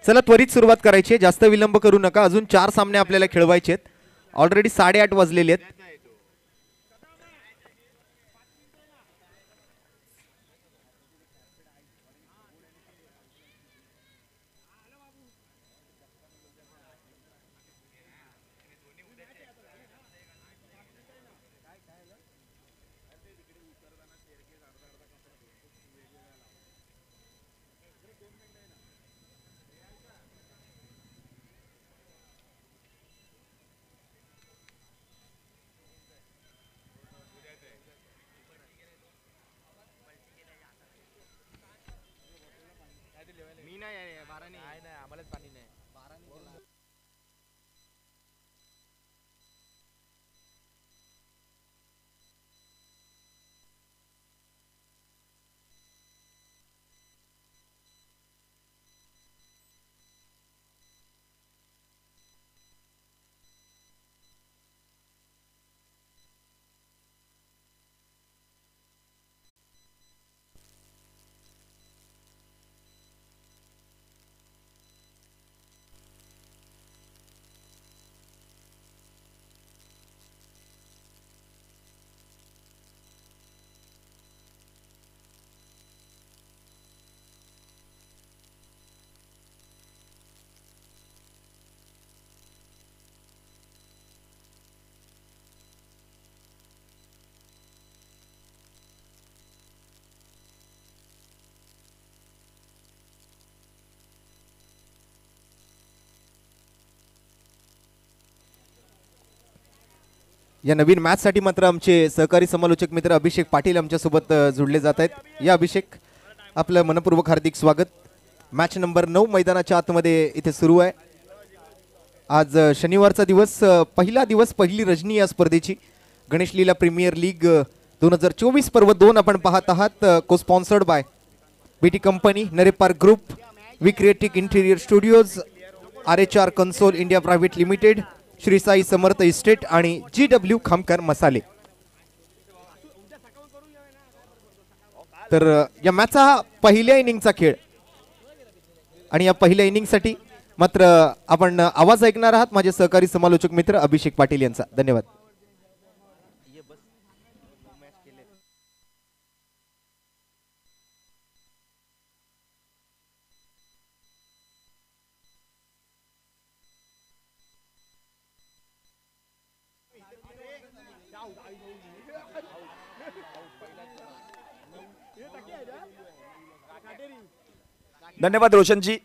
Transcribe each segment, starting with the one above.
चला त्वरित सुरुवात करायची आहे, जास्त विलंब करू नका। अजून 4 सामने आपल्याला खेळवायचे आहेत। ऑलरेडी 8:30 वाजलेले आहेत। या नवीन मॅच साठी मात्र आमचे सहकारी समालोचक मित्र अभिषेक पाटील आमच्या सोबत जोडले जात आहेत। या अभिषेक, आपलं मनपूर्वक हार्दिक स्वागत। मॅच नंबर 9 मैदानाच्या आतमध्ये इथे सुरू आहे। आज शनिवारचा दिवस, पहिला दिवस, पहिली रजनी या स्पर्धेची। गणेश लीला प्रीमियर लीग 2024 पर्व 2 आपण पाहत आहात। Cosponsored by BT company, Narepar group, V Creatic interior studios, RH console India private limited, Shri Sai Samarth estate आणि GW खामकर मसाले। तर या मॅचचा पहिल्या इनिंगचा खेळ आणि या पहिल्या इनिंगसाठी मात्र आपण आवाज ऐकणार आहात माझे सहकारी समालोचक मित्र अभिषेक पाटील यांचा। धन्यवाद। धन्यवाद रोशन जी।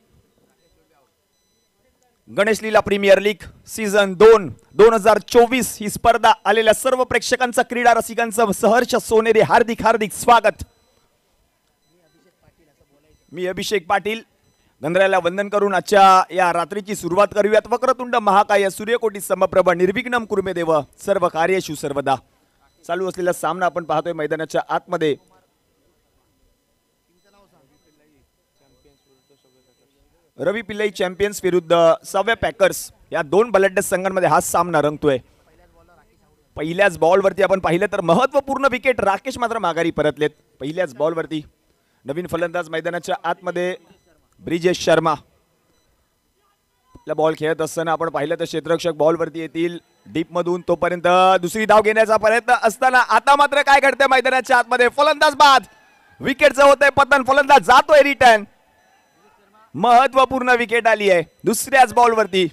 Ganesh Leela premier league season 2 2024 ही स्पर्धा आलेल्या सर्व प्रेक्षकांचा, क्रीडा रसिकांचं सहर्ष सोनेरी हार्दिक हार्दिक स्वागत। मी अभिषेक पाटील गंधराला वंदन करून आजच्या या रात्रीची सुरुवात करूयात। वक्रतुंड महाकाय सूर्यकोटी समप्रभ निर्विघ्नम कुरुमे देव सर्व कार्येषु सर्वदा। चालू असलेला सामना आपण पाहतोय मैदानाच्या आतमध्ये। रवी पिल्लाई चॅम्पियन्स विरुद्ध सव्या पॅकर्स या 2 बलाढ्य संघांमध्ये हा सामना रंगतोय। पहिल्याच बॉलवरती आपण पाहिलं तर महत्त्वपूर्ण विकेट राकेश मात्र माघारी परतलेत। पहिल्याच बॉलवरती नवीन फलंदाज मैदानाच्या आतमध्ये ब्रिजेश शर्मा। बॉल खेळत असताना आपण पाहिलं तर क्षेत्ररक्षक बॉलवरती येतील डीप मधून, तोपर्यंत दुसरी धाव घेण्याचा प्रयत्न असताना आता मात्र काय घडतंय मैदानाच्या आतमध्ये, फलंदाज बाद, विकेटचं होतंय पतन, फलंदाज जातोय रिटर्न। महत्वपूर्ण विकेट आली आहे दुसऱ्याच बॉलवरती।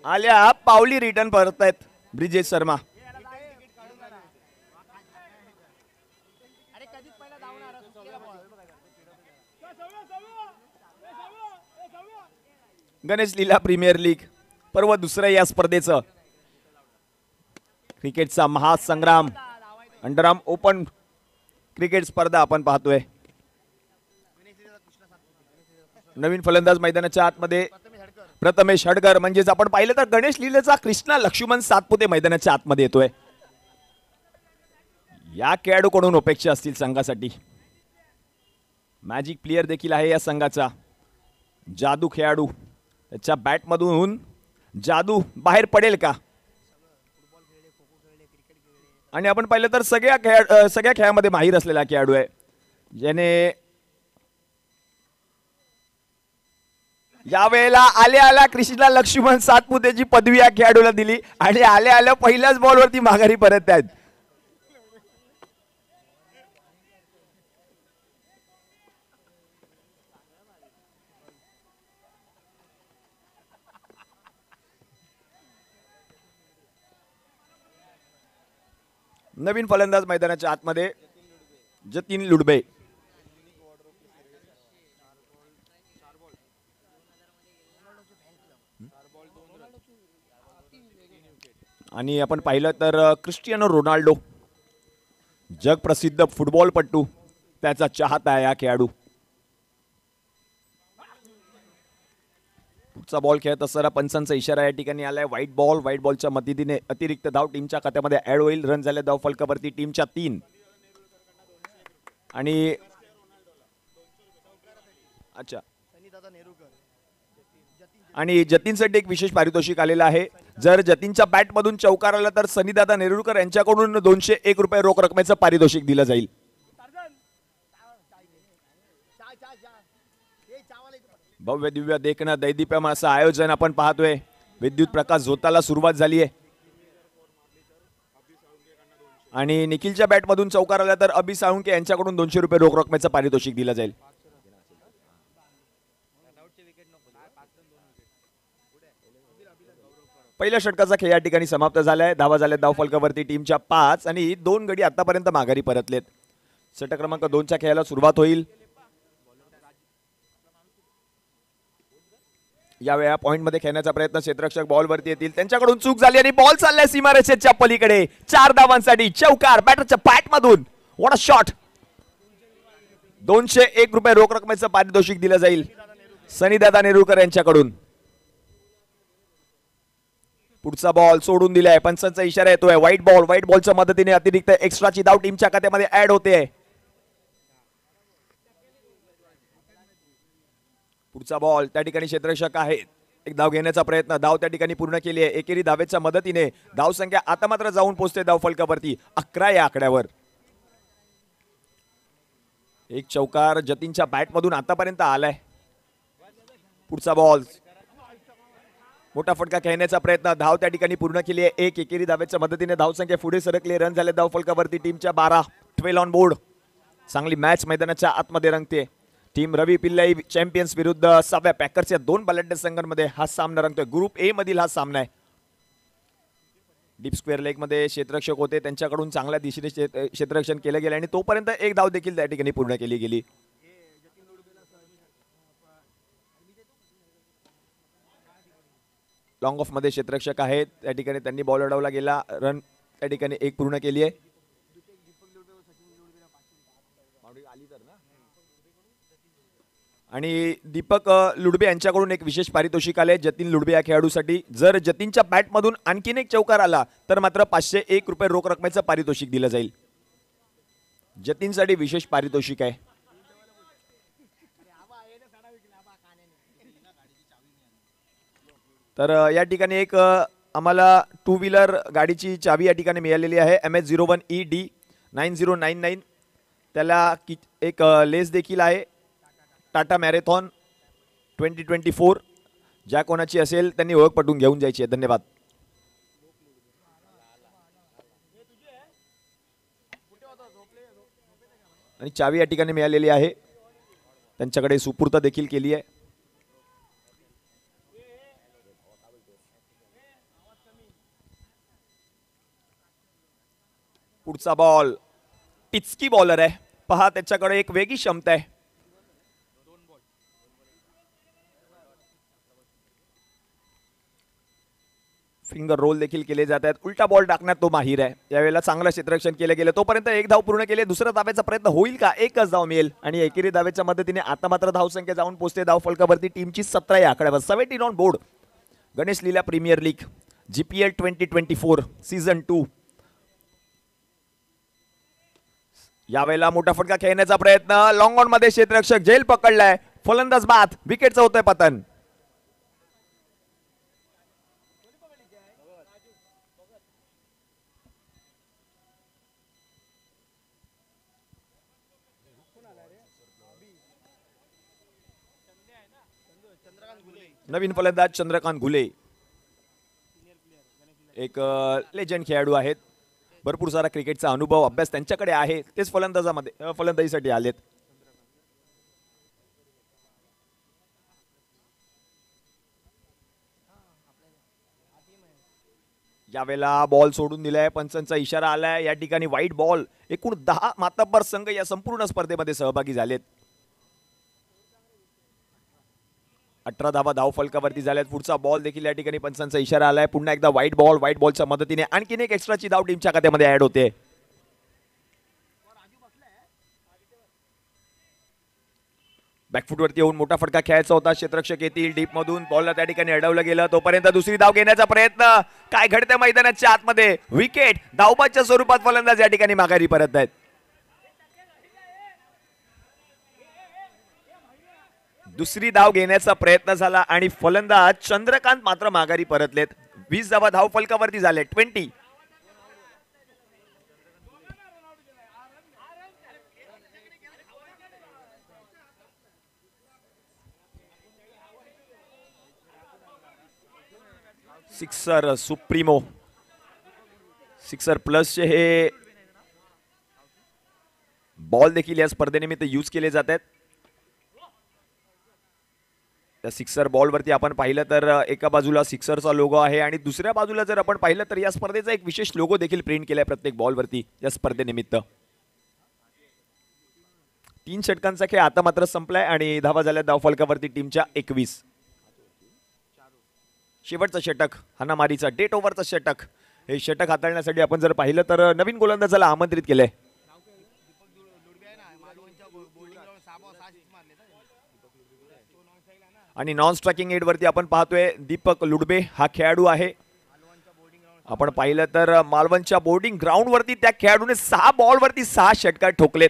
आल्या पावली return परततायत Brijesh Sharma. Ganesh Leela premier league पर्व 2 या स्पर्धेचं क्रिकेटचा महासंग्राम अंडरआर्म ओपन क्रिकेट स्पर्धा आपण पाहतोय। नवीन फलंदाज मैदानाच्या आतमध्ये प्रथमेश हडकर, म्हणजेच आपण पाहिलं तर गणेश लीलेचा कृष्णा लक्ष्मण सातपुते मैदानाच्या आतमध्ये येतोय। या खेळाडूकडून अपेक्षा असतील संघासाठी। मॅजिक प्लेयर देखील आहे या संघाचा, जादू खेळाडू। त्याच्या बॅट मधून जादू बाहेर पडेल का? आणि आपण पाहिलं तर सगळ्या खेळामध्ये माहीर असलेला खेळाडू आहे, ज्याने यावेळेला आल्या आल्या कृष्णा लक्ष्मण सातपुतेची पदवी या खेळाडूला दिली आणि आल्या आल्या पहिल्याच बॉलवरती माघारी परत आहेत. नवीन फलंदाज मैदानाच्या आतमध्ये जतीन लुडबे. आणि आपण पाहिलं तर क्रिस्टियानो रोनाल्डो जगप्रसिद्ध फुटबॉलपटू त्याचा चाहता आहे हा खेळाडू. पुढचा बॉल खेळत असताना पंचांचा इशारा या ठिकाणी आलाय. व्हाईट बॉलच्या मदतीने अतिरिक्त धाव टीमच्या खात्यामध्ये ऍड होईल. रन झाले धाव फलकावरती टीमच्या 3. आणि अच्छा आणि जतीनसाठी एक विशेष पारितोषिक आलेलं आहे. जर जतीनच्या बॅट मधून चौकार आला तर सनीदादा नेरुरकर यांच्याकडून 201 रुपये रोख रकमेचं पारितोषिक दिलं जाईल. भव्य दिव्य देखणं दैदिप्यम असं आयोजन आपण पाहतोय. विद्युत प्रकाश झोताला सुरुवात झाली आहे आणि निखिलच्या बॅट मधून चौकार आला तर अभि साळुंके यांच्याकडून 200 रुपये रोख रकमेचं पारितोषिक दिलं जाईल. पहिल्या षटकाचा खेळ या ठिकाणी समाप्त झालाय. धावा झाल्या धाव फलकावरती टीमच्या 5 आणि 2 गडी आतापर्यंत माघारी परतलेत. षटक क्रमांक 2च्या खेळाला सुरुवात होईल. यावेळा पॉइंट मध्ये खेळण्याचा प्रयत्न क्षेत्ररक्षक बॉल वरती येतील. त्यांच्याकडून चूक झाली आणि बॉल चाललाय सीमारेषेच्या पलीकडे. 4 धावांसाठी चौकार बॅटरच्या बॅट मधून. What a shot. 201 रुपये रोख रकमेचं पारितोषिक दिलं जाईल सनीदादा नेरुरकर यांच्याकडून. पुढचा बॉल सोडून दिलाय. पंचांचा इशारा येतोय. व्हाईट बॉलच्या मदतीने अतिरिक्त एक्स्ट्राची धाव टीमच्या खात्यामध्ये ऍड होते. पुढचा बॉल त्या ठिकाणी क्षेत्ररक्षक आहेत. एक धाव घेण्याचा प्रयत्न. धाव त्या ठिकाणी पूर्ण केली आहे. एकेरी धावेच्या मदतीने धाव संख्या आता मात्र जाऊन पोहोचते धाव फलकावरती 11 या आकड्यावर. एक चौकार जतीनच्या बॅट मधून आतापर्यंत आलाय. पुढचा बॉल मोठा फटका खेळण्याचा प्रयत्न. धाव त्या ठिकाणी पूर्ण केली आहे. एक एकेरी धावेच्या मदतीने धाव संख्या पुढे सरकली. रन झाले धाव फलकावरती टीमच्या 12. 12 ऑन बोर्ड. चांगली मॅच मैदानाच्या आतमध्ये रंगते. टीम रवी पिल्लाई चॅम्पियन्स विरुद्ध साव्या पॅकर्स या 2 बलाढ्य संघांमध्ये हा सामना रंगतोय. ग्रुप ए मधील हा सामना आहे. डीप स्क्वेअर लेग मध्ये क्षेत्ररक्षक होते. त्यांच्याकडून चांगल्या दिशेने क्षेत्ररक्षण केलं गेलं आणि तोपर्यंत एक धाव देखील त्या ठिकाणी पूर्ण केली गेली. लॉंग ऑफ मध्ये क्षेत्ररक्षक आहेत. त्या ठिकाणी त्यांनी बॉल अडवला गेला. रन त्या ठिकाणी एक पूर्ण केली आहे. आणि दीपक लुडबे यांच्याकडून एक विशेष पारितोषिक आले जतीन लुडबे या खेळाडूसाठी. जर जतीनच्या बॅट मधून आणखीन एक चौकार आला तर मात्र 501 रुपये रोख रकमेचं पारितोषिक दिलं जाईल. जतीनसाठी विशेष पारितोषिक आहे. तर या ठिकाणी एक आम्हाला 2 व्हीलर गाडीची चावी या ठिकाणी मिळालेली आहे. MS01ED 9099. त्याला एक लेस देखील आहे. टाटा मॅरेथॉन 2024. ज्या कोणाची असेल त्यांनी ओळख पटवून घेऊन जायची आहे. धन्यवाद. आणि चावी या ठिकाणी मिळालेली आहे. त्यांच्याकडे सुपूर्त देखील केली आहे. पुढचा बॉल टिचकी बॉलर आहे. पहा त्याच्याकडे एक वेगळी क्षमता आहे. फिंगर रोल देखील केले जात आहेत. उलटा बॉल टाकण्यात तो माहीर आहे. यावेळेला चांगलं क्षेत्ररक्षण केलं गेलं. तोपर्यंत एक धाव पूर्ण केली. दुसऱ्या धावेचा प्रयत्न होईल का? एकच धाव मिळेल आणि एकेरी धावेच्या मदतीने आता मात्र धाव संख्या जाऊन पोहोचते धाव फलकावरती टीमची 17 या आकड्यावर. 17 on board. Ganesh Leela premier league GPL 2024 season 2. यावेळेला मोठा फटका खेळण्याचा प्रयत्न. लॉंग ऑन मध्ये क्षेत्ररक्षक झेल पकडलाय. फलंदाज बाद. विकेटचं होतंय पतन. नवीन फलंदाज चंद्रकांत घुले, एक लेजंड खेळाडू आहेत. भरपूर सारा क्रिकेटचा अनुभव अभ्यास त्यांच्याकडे आहे. तेच फलंदाजीसाठी आलेत. यावेळेला बॉल सोडून दिलाय, पंचांचा इशारा आलाय. या ठिकाणी वाईट बॉल. एकूण 10 मातब्बर संघ या संपूर्ण स्पर्धेमध्ये सहभागी झालेत. 18 धावा धाव फलकावरती झाल्यात. पुढचा बॉल देखील या ठिकाणी पंचांचा इशारा आलाय. पुन्हा एकदा व्हाईट बॉलच्या मदतीने आणखीन एक एक्स्ट्राची धाव टीमच्या खात्यामध्ये ऍड होते. बॅकफुटवरती येऊन मोठा फटका खेळायचा होता. क्षेत्ररक्षक येतील डीप मधून. बॉलला त्या ठिकाणी अडवलं गेलं. तोपर्यंत दुसरी धाव घेण्याचा प्रयत्न. काय घडतंय मैदानाच्या आतमध्ये? विकेट. धावबादच्या स्वरूपात फलंदाज या ठिकाणी माघारी परत आहेत. दुसरी धाव घेण्याचा प्रयत्न झाला आणि फलंदाज चंद्रकांत मात्र माघारी परतलेत. 20 धावा धाव फलकावरती झाले. 20. सिक्सर सुप्रीमो, सिक्सर प्लसचे हे बॉल देखील या स्पर्धेनिमित्त यूज केले जात आहेत. त्या सिक्सर बॉलवरती आपण पाहिलं तर एका बाजूला सिक्सरचा लोगो आहे आणि दुसऱ्या बाजूला जर आपण पाहिलं तर या स्पर्धेचा एक विशेष लोगो देखील प्रिंट केलाय प्रत्येक बॉलवरती या स्पर्धेनिमित्त. 3 षटकांचा खेळ आता मात्र संपलाय आणि धावा झाल्या धाव फलकावरती टीमच्या 21. शेवटचं षटक, हाणामारीचा डेट ओव्हरचं षटक. हे षटक हाताळण्यासाठी आपण जर पाहिलं तर नवीन गोलंदाजाला आमंत्रित केलंय. आणि नॉन स्ट्रायकिंग एड वरती आपण पाहतोय दीपक लुडबे हा खेळाडू आहे. आपण पाहिलं तर मालवणच्या बोर्डिंग ग्राउंड वरती त्या खेळाडूने 6 बॉलवरती 6 षटकार ठोकलेत.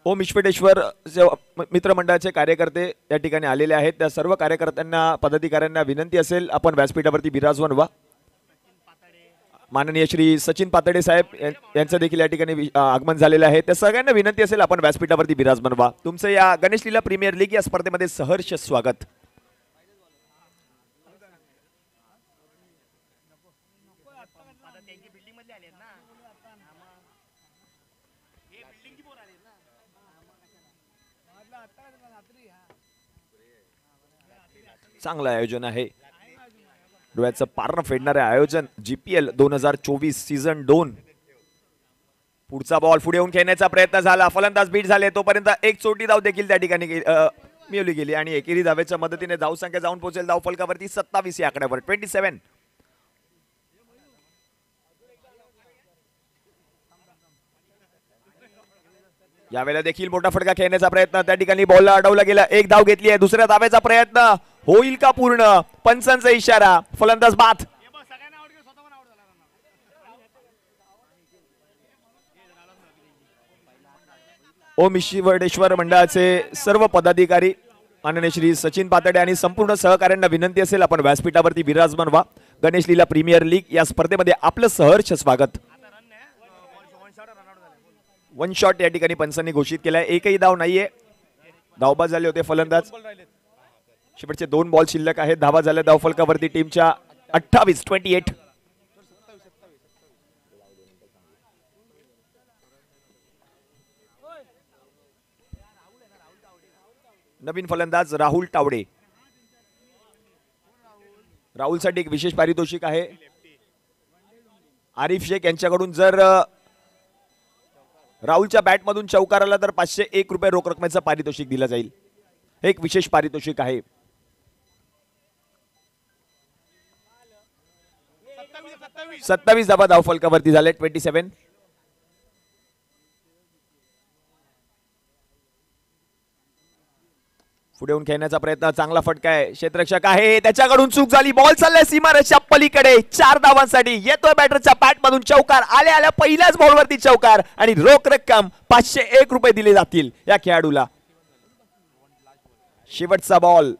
ओम विश्वेश्वर मित्रमंडळाचे कार्यकर्ते या ठिकाणी आलेले आहेत. त्या सर्व कार्यकर्त्यांना पदाधिकाऱ्यांना विनंती असेल आपण व्यासपीठावरती विराजमान व्हा. माननीय श्री सचिन पातडे साहेब यांचं देखील या ठिकाणी आगमन झालेलं आहे. त्या सगळ्यांना विनंती असेल आपण व्यासपीठावरती विराजमान व्हा. तुमचं या गणेश लीला प्रीमियर लीग या स्पर्धेमध्ये सहर्ष स्वागत. चांगलं आयोजन आहे. डोळ्याचं पारणं फेडणारे आयोजन. GPL 2024 season 2. पुढचा बॉल पुढे येऊन खेळण्याचा प्रयत्न झाला. फलंदाज बीट झाले. तोपर्यंत एक चोटी धाव देखील त्या ठिकाणी मिळवली गेली आणि एकेरी धावेच्या मदतीने धाव संख्या जाऊन पोहोचेल धाव फलकावरती 27 या आकड्यावर. 27. यावेळेला देखील मोठा फटका खेळण्याचा प्रयत्न. त्या ठिकाणी बॉलला अडवला गेला. एक धाव घेतली आहे. दुसऱ्या धावेचा प्रयत्न होईल का पूर्ण? पंचांचा इशारा. फलंदाज बाद. ओम विश्वेश्वर मंडळाचे सर्व पदाधिकारी माननीय श्री सचिन पातडे आणि संपूर्ण सहकाऱ्यांना विनंती असेल आपण व्यासपीठावरती विराजमान व्हा. गणेश लीला प्रीमियर लीग या स्पर्धेमध्ये आपलं सहर्ष स्वागत. 1 शॉट या ठिकाणी पंचांनी घोषित केलाय. एकही धाव नाहीये. धावबाद झाले होते फलंदाज. शेवटचे 2 बॉल शिल्लक आहेत. धावा झाल्या धाव फलकावरती टीमच्या 28. नवीन फलंदाज राहुल तावडे. राहुलसाठी एक विशेष पारितोषिक आहे. आरिफ शेख यांच्याकडून जर राहुलच्या बॅटमधून चौकार आला तर 501 रुपये रोख रकमेचं पारितोषिक दिलं जाईल. एक विशेष पारितोषिक आहे. 27 धावा धाव फलकावरती झाले. 27. पुढे येऊन खेळण्याचा प्रयत्न. चांगला फटका आहे. क्षेत्ररक्षक आहे त्याच्याकडून चूक झाली. बॉल चाललाय सीमारेषेच्या पलीकडे. 4 धावांसाठी येतोय बॅटरच्या बॅटमधून चौकार. आल्या पहिल्याच बॉलवरती चौकार आणि रोख रक्कम 501 रुपये दिले जातील या खेळाडूला. शेवटचा बॉल.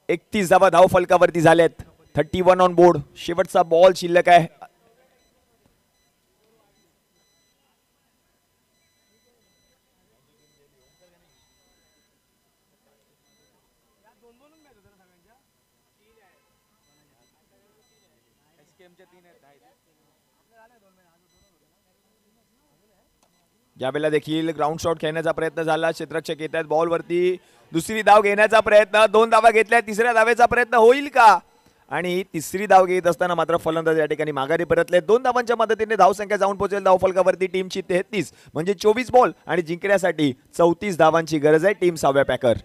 31 धावा धाव फलकावरती झालेत. 31 ऑन बोर्ड. शेवटचा बॉल शिल्लक आहे. यावेळेला देखील ग्राउंड शॉट खेळण्याचा प्रयत्न झाला. क्षेत्ररक्षक येत आहेत बॉलवरती. दुसरी धाव घेण्याचा प्रयत्न, 2 धावा घेतल्या. तिसऱ्या धावेचा प्रयत्न होईल का? आणि तिसरी धाव घेत असताना मात्र फलंदाज या ठिकाणी माघारी परतले. 2 धावांच्या मदतीने धावसंख्या जाऊन पोहोचेल धावफलकावरती टीमची 33 म्हणजे 24 बॉल आणि जिंकण्यासाठी 34 धावांची गरज आहे टीम 6व्या पॅकर.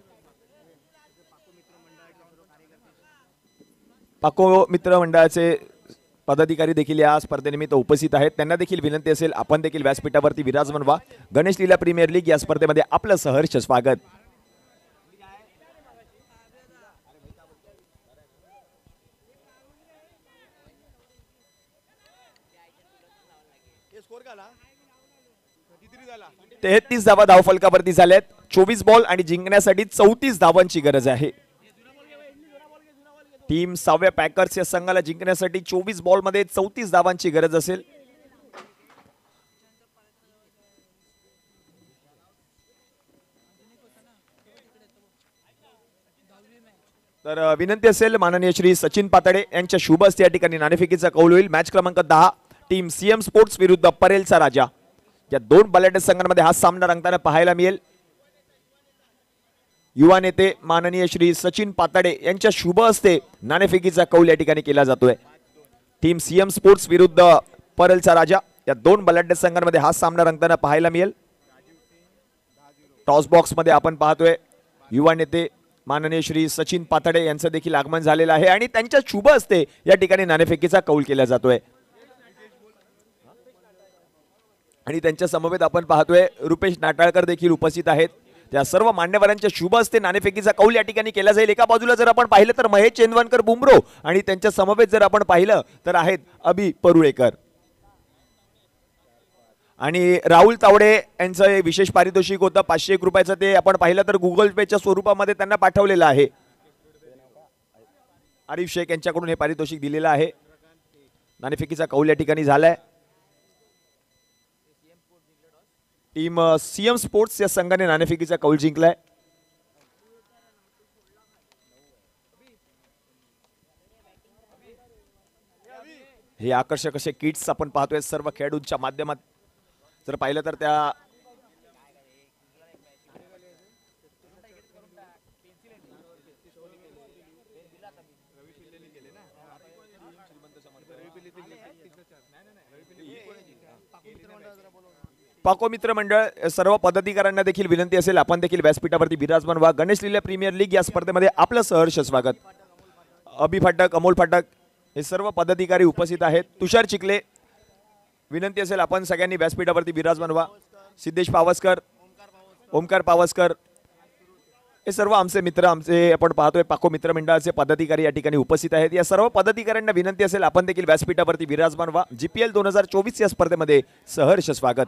पाको मित्र मंडळाचे पदाधिकारी देखील या स्पर्धेनिमित्त उपस्थित आहेत. त्यांना देखील विनंती असेल आपण देखील व्यासपीठावरती विराजमान व्हा. गणेश लीला प्रीमियर लीग या स्पर्धेमध्ये आपलं सहर्ष स्वागत. तेहतीस धावा धावफलकावरती झाल्यात. 24 बॉल आणि जिंकण्यासाठी 34 धावांची गरज आहे. टीम 6व्या पॅकर्स या संघाला जिंकण्यासाठी 24 बॉल मध्ये 34 धावांची गरज असेल. तर विनंती असेल माननीय श्री सचिन पातळे यांच्या शुभ हस्ते या ठिकाणी नाणेफेकीचा कौल होईल. मॅच क्रमांक 10 टीम सीएम स्पोर्ट्स विरुद्ध परेलचा राजा या 2 बलाढ्य संघांमध्ये हा सामना रंगताना पाहायला मिळेल. युवा नेते माननीय श्री सचिन पातळे यांच्या शुभ हस्ते नाणेफेकीचा कौल या ठिकाणी केला जातोय. टीम सीएम स्पोर्ट्स विरुद्ध परेलचा राजा या 2 बलाढ्य संघांमध्ये हा सामना रंगताना पाहायला मिळेल. टॉस बॉक्स मध्ये आपण पाहतोय युवा नेते माननीय श्री सचिन पातळे यांचं देखील आगमन झालेलं आहे आणि त्यांच्या शुभ हस्ते या ठिकाणी नाणेफेकीचा कौल केला जातोय. आणि त्यांच्या समवेत आपण पाहतोय रुपेश नाटाळकर देखील उपस्थित आहेत. त्या सर्व मान्यवरांच्या शुभ हस्ते नाणेफेकीचा कौल या ठिकाणी केला जाईल. एका बाजूला जर आपण पाहिलं तर महेश चेंदवनकर बुमरो आणि त्यांच्या समवेत जर आपण पाहिलं तर आहेत अभि परुळेकर आणि राहुल तावडे यांचं विशेष पारितोषिक होतं 501 रुपयाचं. ते आपण पाहिलं तर गुगल पेच्या स्वरूपामध्ये त्यांना पाठवलेलं आहे. आरिफ शेख यांच्याकडून हे पारितोषिक दिलेलं आहे. नाणेफेकीचा कौल या ठिकाणी झालाय. टीम सीएम स्पोर्ट्स या संघाने नाणेफेकीचा कौल जिंकलाय. हे आकर्षक असे किट्स आपण पाहतोय सर्व खेळाडूंच्या माध्यमात. जर पाहिलं तर त्या पाको मित्र मंडळ सर्व पदाधिकाऱ्यांना देखील विनंती असेल आपण देखील व्यासपीठावरती विराजमान व्हा. गणेश लीला प्रीमियर लीग या स्पर्धेमध्ये आपलं सहर्ष स्वागत. अभि फाटक, अमोल फाटक हे सर्व पदाधिकारी उपस्थित आहेत. तुषार चिखले विनंती असेल आपण सगळ्यांनी व्यासपीठावरती विराजमान व्हा. सिद्धेश पावसकर, ओमकार पावसकर हे सर्व आमचे मित्र आमचे आपण पाहतोय पाको मित्र मंडळाचे पदाधिकारी या ठिकाणी उपस्थित आहेत. या सर्व पदाधिकाऱ्यांना विनंती असेल आपण देखील व्यासपीठावरती विराजमान व्हा. जीपीएल 2024 या स्पर्धेमध्ये सहर्ष स्वागत.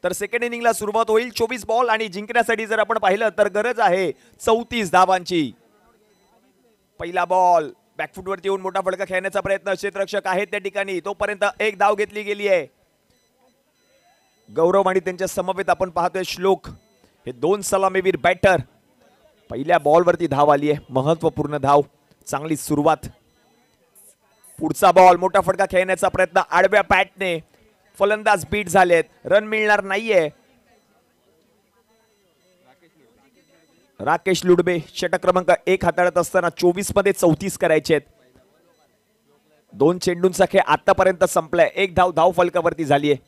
तर सेकंड इनिंगला सुरुवात होईल. 24 बॉल आणि जिंकण्यासाठी जर आपण पाहिलं तर गरज आहे 34 धावांची. पहिला बॉल बॅकफुटवरती येऊन मोठा फटका खेळण्याचा प्रयत्न क्षेत्ररक्षक आहेत त्या ठिकाणी. तोपर्यंत एक धाव घेतली गेली आहे. गौरव आणि त्यांच्या समवेत आपण पाहतोय श्लोक हे 2 सलामीवीर बॅटर. पहिल्या बॉलवरती धाव आली आहे. महत्वपूर्ण धाव. चांगली सुरुवात. पुढचा बॉल मोठा फटका खेळण्याचा प्रयत्न आडव्या पॅटने. फलंदाज बीट झालेत. रन मिळणार नाहीये. राकेश लुडबे षटक क्रमांक 1 हाताळत असताना 24 मध्ये 34 करायचे आहेत. 2 चेंडूंचा खेळ आतापर्यंत संपलाय. एक धाव फलकावरती झाली आहे.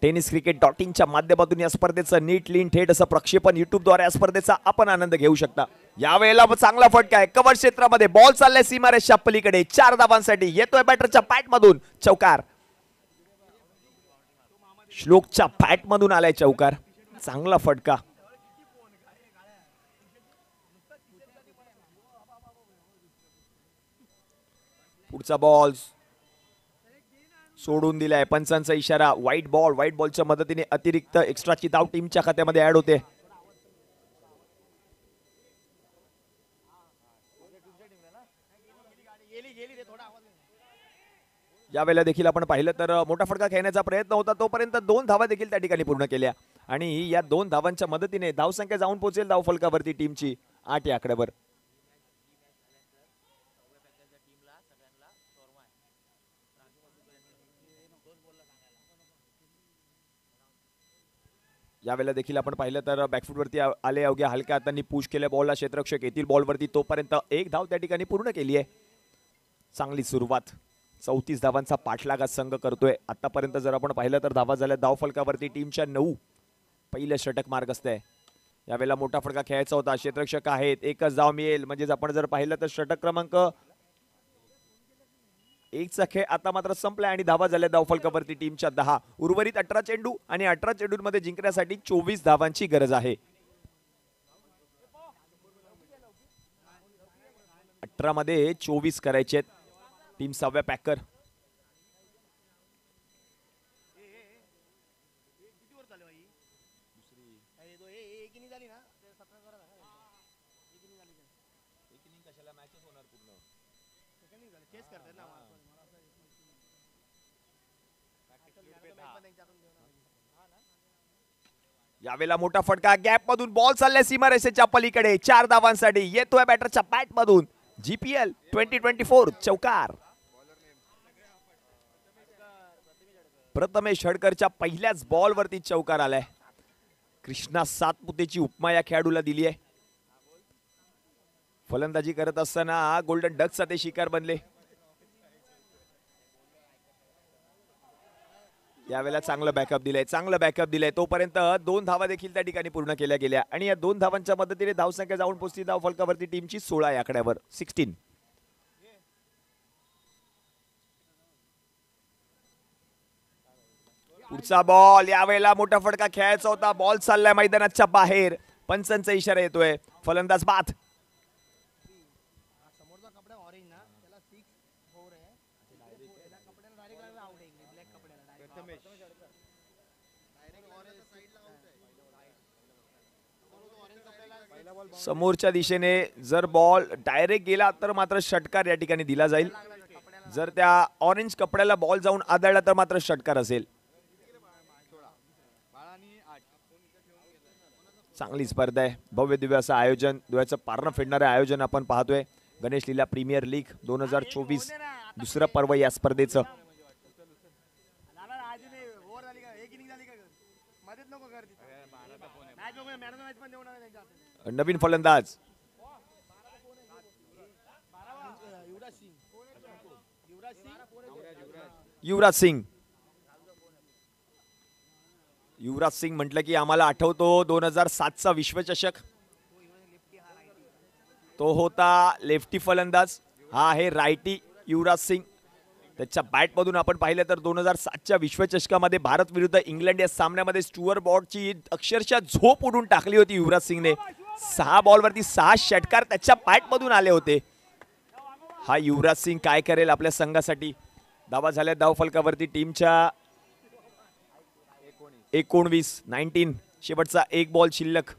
टेनिस क्रिकेट डॉटिंगच्या माध्यमातून या स्पर्धेचं नीट लीन थेट असं प्रक्षेपण युट्यूबद्वारे या स्पर्धेचा आपण आनंद घेऊ शकता. यावेळेला चांगला फटका आहे. कव्हर क्षेत्रामध्ये बॉल चाललाय सीमारेषच्या पलीकडे. 4 धावांसाठी येतोय बॅटरच्या पॅटमधून चौकार. श्लोकच्या पॅटमधून आलाय चौकार. चांगला फटका. पुढचा बॉल सोडून दिलाय. पंचांचा इशारा. व्हाईट बॉलच्या मदतीने अतिरिक्त एक्स्ट्राची धाव टीमच्या खात्यामध्ये ऍड होते. यावेळेला देखील आपण पाहिलं तर मोठा फटका खेळण्याचा प्रयत्न होता, तोपर्यंत 2 धावा देखील त्या ठिकाणी पूर्ण केल्या आणि या 2 धावांच्या मदतीने धावसंख्या जाऊन पोहोचेल धावफलकावरती टीमची 8 या आकड्यावर. यावेळेला देखील आपण पाहिलं तर बॅकफूटवरती आले, अवघ्या हलक्या हातांनी पुश केल्या बॉलला, क्षेत्ररक्षक येतील बॉलवरती, तोपर्यंत 1 धाव त्या ठिकाणी पूर्ण केली आहे. चांगली सुरुवात, 34 धावांचा पाठलाग आज संघ करतोय. आतापर्यंत जर आपण पाहिलं तर धावा झाल्या धावफलकावरती टीमच्या 9. पहिलं षटक मार्ग असतंय. यावेळेला मोठा फटका खेळायचा होता, क्षेत्ररक्षक आहेत, एकच धाव मिळेल. म्हणजेच आपण जर पाहिलं तर षटक क्रमांक 1चा खेळ आता मात्र संपलाय आणि धावा झाल्या धावफलकावरती टीमच्या 10. उर्वरित 18 चेंडू आणि 18 चेंडूंमध्ये जिंकण्यासाठी 24 धावांची गरज आहे. 18 मध्ये 24 करायचे आहेत. टीम 6व्या पॅकर. यावेळेला मोठा फटका, गॅप मधून बॉल चाललाय सीमारेषेच्या पलीकडे. 4 धावांसाठी येतोय बॅटरच्या बॅट मधून. GPL 2024 चौकार. प्रथमेश हडकरच्या पहिल्याच बॉल वरती चौकार आलाय. कृष्णा सातपुतेची उपमा या खेळाडूला दिली आहे. फलंदाजी करत असताना गोल्डन डकचा ते शिकार बनले. यावेळेला चांगलं बॅकअप दिलंय, तोपर्यंत 2 धावा देखील त्या ठिकाणी पूर्ण केल्या गेल्या आणि या 2 धावांच्या मदतीने धावसंख्या जाऊन पोहोचली धावफलकावरती टीमची 16 या आकड्यावर. 16. पुढचा बॉल, यावेळेला मोठा फटका खेळायचा होता, बॉल चाललाय मैदानाच्या बाहेर. पंचांचा इशारा येतोय, फलंदाज बाद. समोरच्या दिशेने जर बॉल डायरेक्ट गेला तर मात्र षटकार या ठिकाणी दिला जाईल. जर त्या ऑरेंज कपड्याला बॉल जाऊन आदळला तर मात्र षटकार असेल. चांगली स्पर्धा आहे, भव्य दिव्य असं आयोजन, दिव्याचं पारणं फेडणारं आयोजन आपण पाहतोय. गणेश लीला प्रीमियर लीग 2024 दुसरं पर्व या स्पर्धेचं. नवीन फलंदाज युवराज सिंग. युवराज सिंग म्हटलं की आम्हाला आठवतो 2007चा विश्वचषक. तो होता लेफ्टी फलंदाज. हा आहे रायटी युवराज सिंग. त्याच्या बॅटमधून आपण पाहिलं तर 2007च्या विश्वचषकामध्ये भारत विरुद्ध इंग्लंड या सामन्यामध्ये स्टुअर्ट बॉर्डची अक्षरशः झोप उडून टाकली होती युवराज सिंगने. 6 बॉलवरती 6 षटकार त्याच्या बॅटमधून आले होते. हा युवराज सिंग काय करेल आपल्या संघासाठी. धावा झाल्या धावफलकावरती टीमच्या 19. शेवटचा 1 बॉल शिल्लक.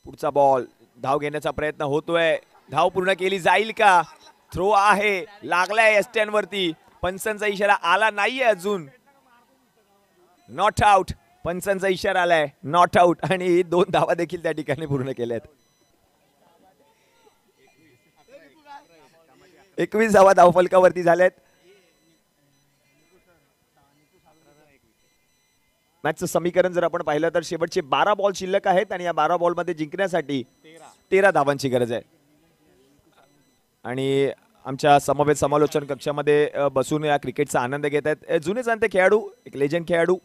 पुढचा बॉल, धाव घेण्याचा प्रयत्न होतोय, धाव पूर्ण केली जाईल का. थ्रो आहे, लागलाय एस्टॅन वरती. पंचांचा इशारा आला नाहीये अजून. Not out. पंचांचा इशारा आलाय, नॉट आउट आणि 2 धावा देखील त्या ठिकाणी पूर्ण केल्यात. 21 धावा धावफलकावरती झाल्यात. मॅचचं समीकरण जर आपण पाहिलं तर शेवटचे 12 बॉल शिल्लक आहेत आणि या 12 बॉलमध्ये जिंकण्यासाठी 13 धावांची गरज आहे. आणि आमच्या समवेत समालोचन कक्षामध्ये बसून या क्रिकेटचा आनंद घेत आहेत जुने जाणते खेळाडू, एक लेजंड खेळाडू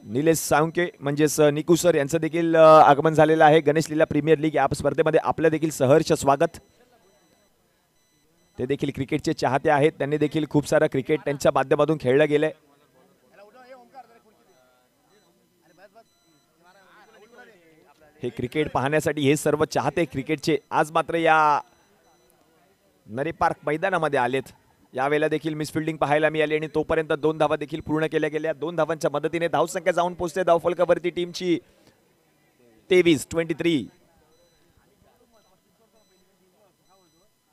निलेश साळुंके म्हणजेच निकू सर यांचं देखील आगमन झालेलं आहे. गणेश लीला प्रीमियर लीग या स्पर्धेमध्ये आपलं देखील सहर्ष स्वागत. ते देखील क्रिकेटचे चाहते आहेत, त्यांनी देखील खूप सारं क्रिकेट त्यांच्या माध्यमातून खेळलं गेलंय. हे क्रिकेट पाहण्यासाठी हे सर्व चाहते क्रिकेटचे आज मात्र या नरे पार्क मैदानामध्ये आलेत. यावेळेला देखील मिसफिल्डिंग पाहायला मिळाली आणि तोपर्यंत 2 धावा देखील पूर्ण केल्या गेल्या. 2 धावांच्या मदतीने धावसंख्या जाऊन पोहोचते धावफलकावरती टीमची 23.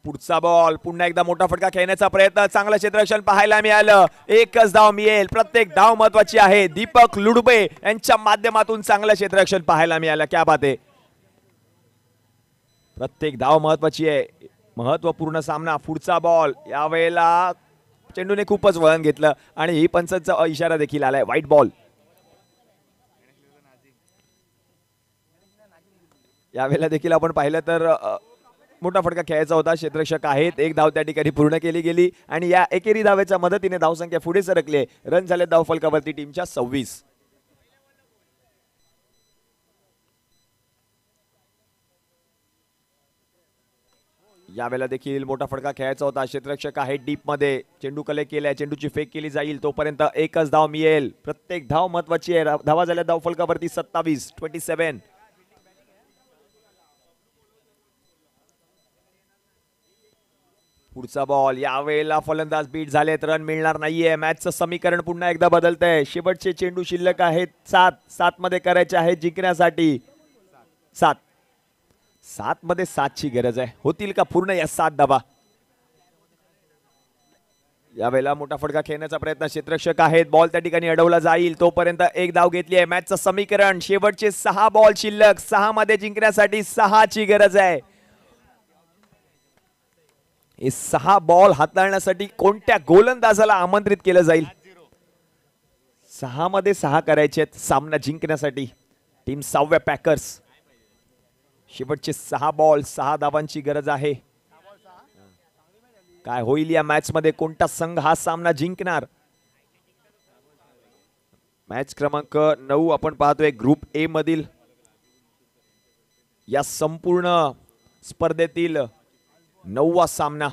पुढचा बॉल पुन्हा एकदा मोठा फटका खेळण्याचा प्रयत्न, चांगलं क्षेत्ररक्षण पाहायला मिळालं. एकच धाव मिळेल, प्रत्येक धाव महत्वाची आहे. दीपक लुडबे यांच्या माध्यमातून चांगलं क्षेत्ररक्षण पाहायला मिळालं. क्या बात आहे, प्रत्येक धाव महत्वाची आहे. महत्वपूर्ण सामना. पुढचा बॉल, यावेळेला चेंडूने खूपच वळण घेतलं आणि ही पंचांचा इशारा देखील आलाय. White ball. यावेळेला देखील आपण पाहिलं तर मोठा फटका खेळायचा होता. क्षेत्ररक्षक आहेत. एक धाव त्या ठिकाणी पूर्ण केली गेली आणि या एकेरी धावेच्या मदतीने धावसंख्या पुढे सरकली. रन झाले धाव फलकावरती टीमच्या 26. यावेळेला देखील मोठा फटका खेळायचा होता. क्षेत्ररक्षक आहे डीप मध्ये. चेंडू कलेक्ट केलाय, चेंडूची फेक केली जाईल. तोपर्यंत एकच धाव मिळेल. प्रत्येक धाव महत्वाची आहे. धावा झाल्या धाव फलकावरती 27. पुढचा बॉल, यावेळेला फलंदाज बीट झालेत. रन मिळणार नाहीये. मॅचचं समीकरण पुन्हा एकदा बदलतंय. शेवटचे चेंडू शिल्लक आहेत 7 मध्ये करायचे आहेत जिंकण्यासाठी. 7 मध्ये 7 ची गरज आहे. होतील का पूर्ण या 7 धावा? यावेळेला मोठा फटका खेळण्याचा प्रयत्न. क्षेत्ररक्षक आहेत. बॉल त्या ठिकाणी अडवला जाईल. तोपर्यंत एक धाव घेतली आहे. मॅचचं समीकरण, शेवटचे 6 बॉल शिल्लक. 6 मध्ये जिंकण्यासाठी 6 ची गरज आहे. हे 6 बॉल हाताळण्यासाठी कोणत्या गोलंदाजाला आमंत्रित केलं जाईल? 6 मध्ये 6 करायचे सामना जिंकण्यासाठी. टीम 6व्या पॅकर्स. शेवटचे 6 बॉल, 6 धावांची गरज आहे. काय होईल या मॅच मध्ये? कोणता संघ हा सामना जिंकणार? मॅच क्रमांक 9 आपण पाहतोय ग्रुप ए मधील या संपूर्ण स्पर्धेतील 9वा सामना.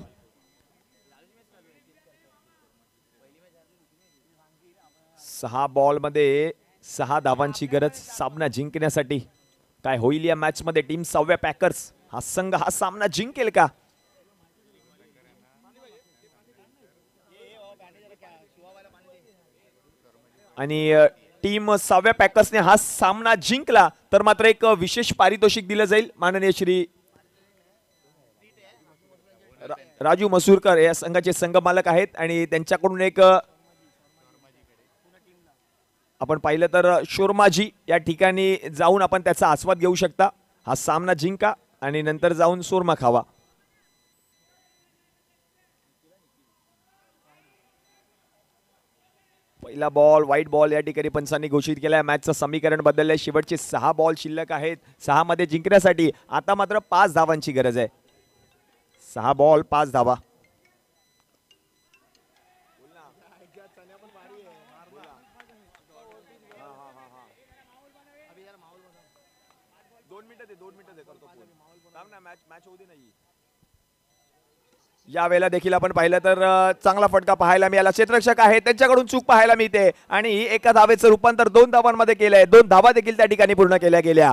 सहा बॉल मध्ये 6 धावांची गरज सामना जिंकण्यासाठी. काय होईल या मॅच मध्ये? टीम 6व्या पॅकर्स हा संघ हा सामना जिंकेल का? आणि टीम 6व्या पॅकर्सने हा सामना जिंकला तर मात्र एक विशेष पारितोषिक दिलं जाईल. माननीय श्री राजू मसूरकर या संघाचे संघ मालक आहेत आणि त्यांच्याकडून एक आपण पाहिलं तर शोरमाजी या ठिकाणी जाऊन आपण त्याचा आस्वाद घेऊ शकता. हा सामना जिंका आणि नंतर जाऊन शोरमा खावा. पहिला बॉल व्हाईट बॉल या ठिकाणी पंचांनी घोषित केलाय. मॅचचं समीकरण बदललंय. शेवटचे 6 बॉल शिल्लक आहेत. 6 मध्ये जिंकण्यासाठी आता मात्र 5 धावांची गरज आहे. 6 बॉल 5 धावा. या वेळेला देखील आपण पाहिलं तर चांगला फटका पाहायला मिळाला. क्षेत्ररक्षक आहे त्यांच्याकडून चूक पाहायला मिळते आणि एका धावेचं रूपांतर 2 धावांमध्ये केलंय. 2 धावा देखील त्या ठिकाणी पूर्ण केल्या गेल्या.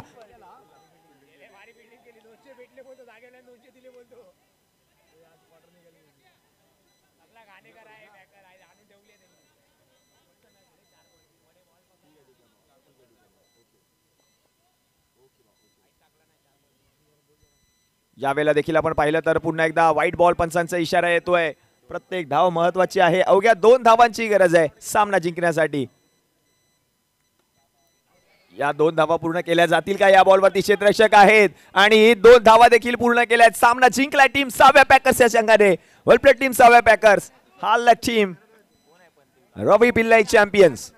यावेळेला देखील आपण पाहिलं तर पुन्हा एकदा व्हाईट बॉल पंचांचा इशारा येतोय. प्रत्येक धाव महत्वाची आहे. अवघ्या 2 धावांची गरज आहे सामना जिंकण्यासाठी. या 2 धावा पूर्ण केल्या जातील का? या बॉलवरती क्षेत्ररक्षक आहेत आणि 2 धावा देखील पूर्ण केल्या आहेत. सामना जिंकलाय टीम 6व्या पॅकर्स या संघाने. वेल प्लेड टीम 6व्या पॅकर्स. हाल टीम रवी पिल्लाई चॅम्पियन्स.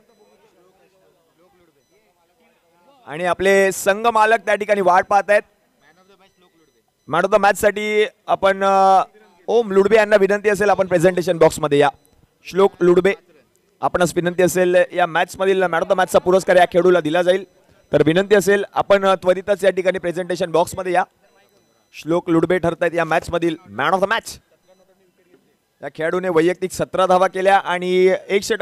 आणि आपले संघ मालक त्या ठिकाणी वाट पाहत आहेत. मॅन ऑफ द मॅच साठी आपण ओम लुडबे यांना विनंती असेल आपण प्रेझेंटेशन बॉक्स मध्ये या. श्लोक लुडबे आपणास विनंती असेल या मॅच मधील मॅन ऑफ द मॅचचा पुरस्कार या खेळाडूला दिला जाईल. तर विनंती असेल आपण त्वरितच या ठिकाणी प्रेझेंटेशन बॉक्स मध्ये या. श्लोक लुडबे ठरतायत या मॅच मधील मॅन ऑफ द मॅच. या खेळाडूने वैयक्तिक 17 धावा केल्या आणि 1 षटक